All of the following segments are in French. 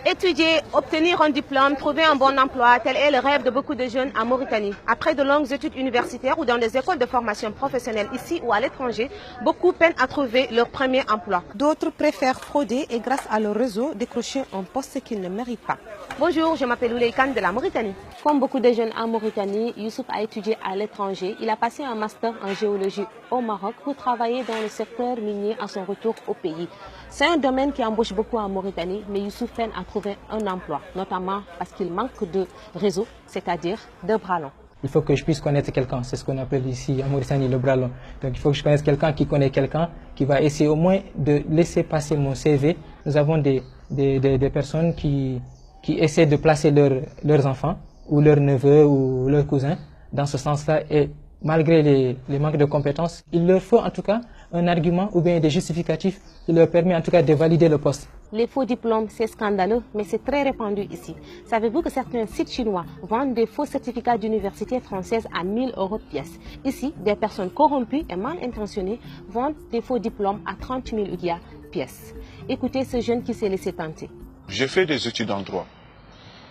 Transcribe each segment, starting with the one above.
Étudier, obtenir un diplôme, trouver un bon emploi, tel est le rêve de beaucoup de jeunes en Mauritanie. Après de longues études universitaires ou dans des écoles de formation professionnelle ici ou à l'étranger, beaucoup peinent à trouver leur premier emploi. D'autres préfèrent frauder et grâce à leur réseau décrocher un poste qu'ils ne méritent pas. Bonjour, je m'appelle Ouley Khan de la Mauritanie. Comme beaucoup de jeunes en Mauritanie, Youssouf a étudié à l'étranger. Il a passé un master en géologie au Maroc pour travailler dans le secteur minier à son retour au pays. C'est un domaine qui embauche beaucoup en Mauritanie, mais Youssouf peine à trouver un emploi, notamment parce qu'il manque de réseau, c'est-à-dire de bras longs. Il faut que je puisse connaître quelqu'un, c'est ce qu'on appelle ici en Mauritanie le bras long. Donc il faut que je connaisse quelqu'un qui connaît quelqu'un, qui va essayer au moins de laisser passer mon CV. Nous avons des personnes qui essaient de placer leurs enfants, ou leurs neveux, ou leurs cousins, dans ce sens-là. Et malgré les manques de compétences, il leur faut en tout cas un argument ou bien des justificatifs qui leur permet en tout cas de valider le poste. Les faux diplômes, c'est scandaleux, mais c'est très répandu ici. Savez-vous que certains sites chinois vendent des faux certificats d'université française à 1 000 € pièce? Ici, des personnes corrompues et mal intentionnées vendent des faux diplômes à 30 000 ouguiya pièce. Écoutez ce jeune qui s'est laissé tenter. J'ai fait des études en droit,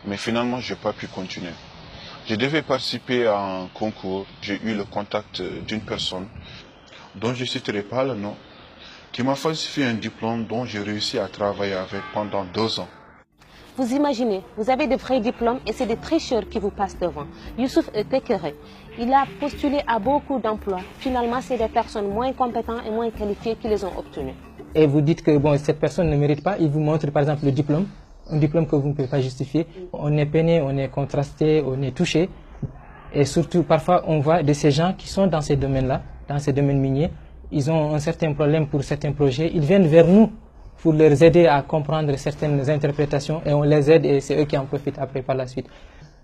mais finalement, je n'ai pas pu continuer. Je devais participer à un concours. J'ai eu le contact d'une personne dont je ne citerai pas le nom, qui m'a falsifié un diplôme dont j'ai réussi à travailler avec pendant 2 ans. Vous imaginez, vous avez de vrais diplômes et c'est des tricheurs qui vous passent devant. Youssouf est écœuré. Il a postulé à beaucoup d'emplois. Finalement, c'est des personnes moins compétentes et moins qualifiées qui les ont obtenus. Et vous dites que bon, cette personne ne mérite pas, il vous montre par exemple le diplôme, un diplôme que vous ne pouvez pas justifier. On est peiné, on est contrasté, on est touché. Et surtout, parfois, on voit de ces gens qui sont dans ces domaines-là, dans ces domaines miniers, ils ont un certain problème pour certains projets, ils viennent vers nous pour leur aider à comprendre certaines interprétations et on les aide et c'est eux qui en profitent après par la suite.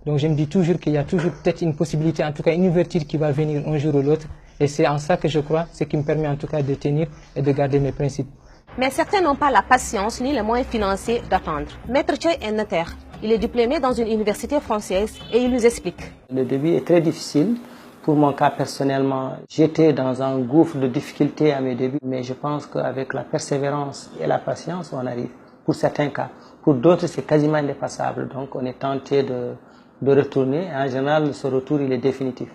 Donc je me dis toujours qu'il y a toujours peut-être une possibilité, en tout cas une ouverture qui va venir un jour ou l'autre et c'est en ça que je crois, ce qui me permet en tout cas de tenir et de garder mes principes. Mais certains n'ont pas la patience ni les moyens financiers d'attendre. Maître Tchoy est notaire. Il est diplômé dans une université française et il nous explique. Le début est très difficile. Pour mon cas personnellement, j'étais dans un gouffre de difficultés à mes débuts, mais je pense qu'avec la persévérance et la patience, on arrive. Pour certains cas. Pour d'autres, c'est quasiment indépassable. Donc, on est tenté de retourner. En général, ce retour, il est définitif.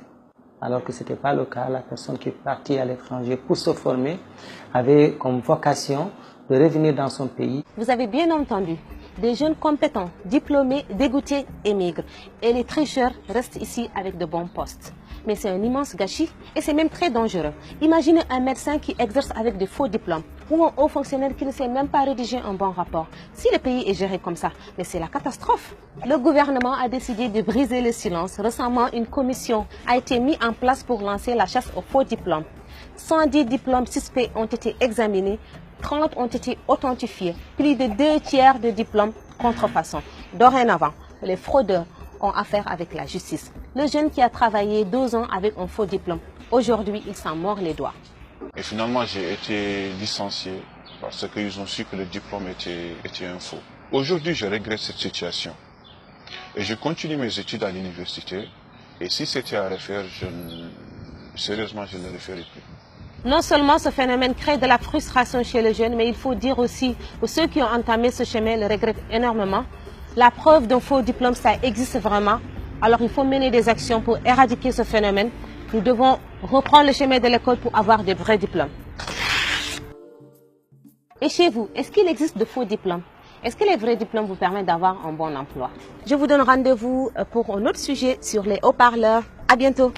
Alors que ce n'était pas le cas. La personne qui est partie à l'étranger pour se former avait comme vocation de revenir dans son pays. Vous avez bien entendu. Des jeunes compétents, diplômés, dégoûtés émigrent. Et les tricheurs restent ici avec de bons postes. Mais c'est un immense gâchis et c'est même très dangereux. Imaginez un médecin qui exerce avec de faux diplômes ou un haut fonctionnaire qui ne sait même pas rédiger un bon rapport. Si le pays est géré comme ça, mais c'est la catastrophe. Le gouvernement a décidé de briser le silence. Récemment, une commission a été mise en place pour lancer la chasse aux faux diplômes. 110 diplômes suspects ont été examinés, 30 ont été authentifiés, plus de 2 tiers de diplômes contrefaçon. Dorénavant, les fraudeurs ont affaire avec la justice. Le jeune qui a travaillé 2 ans avec un faux diplôme, aujourd'hui, il s'en mord les doigts. Et finalement, j'ai été licencié parce qu'ils ont su que le diplôme était un faux. Aujourd'hui, je regrette cette situation. Et je continue mes études à l'université. Et si c'était à refaire, sérieusement, je ne le referai plus. Non seulement ce phénomène crée de la frustration chez les jeunes, mais il faut dire aussi que ceux qui ont entamé ce chemin le regrettent énormément. La preuve d'un faux diplôme, ça existe vraiment. Alors il faut mener des actions pour éradiquer ce phénomène. Nous devons reprendre le chemin de l'école pour avoir des vrais diplômes. Et chez vous, est-ce qu'il existe de faux diplômes? Est-ce que les vrais diplômes vous permettent d'avoir un bon emploi? Je vous donne rendez-vous pour un autre sujet sur les haut-parleurs. À bientôt.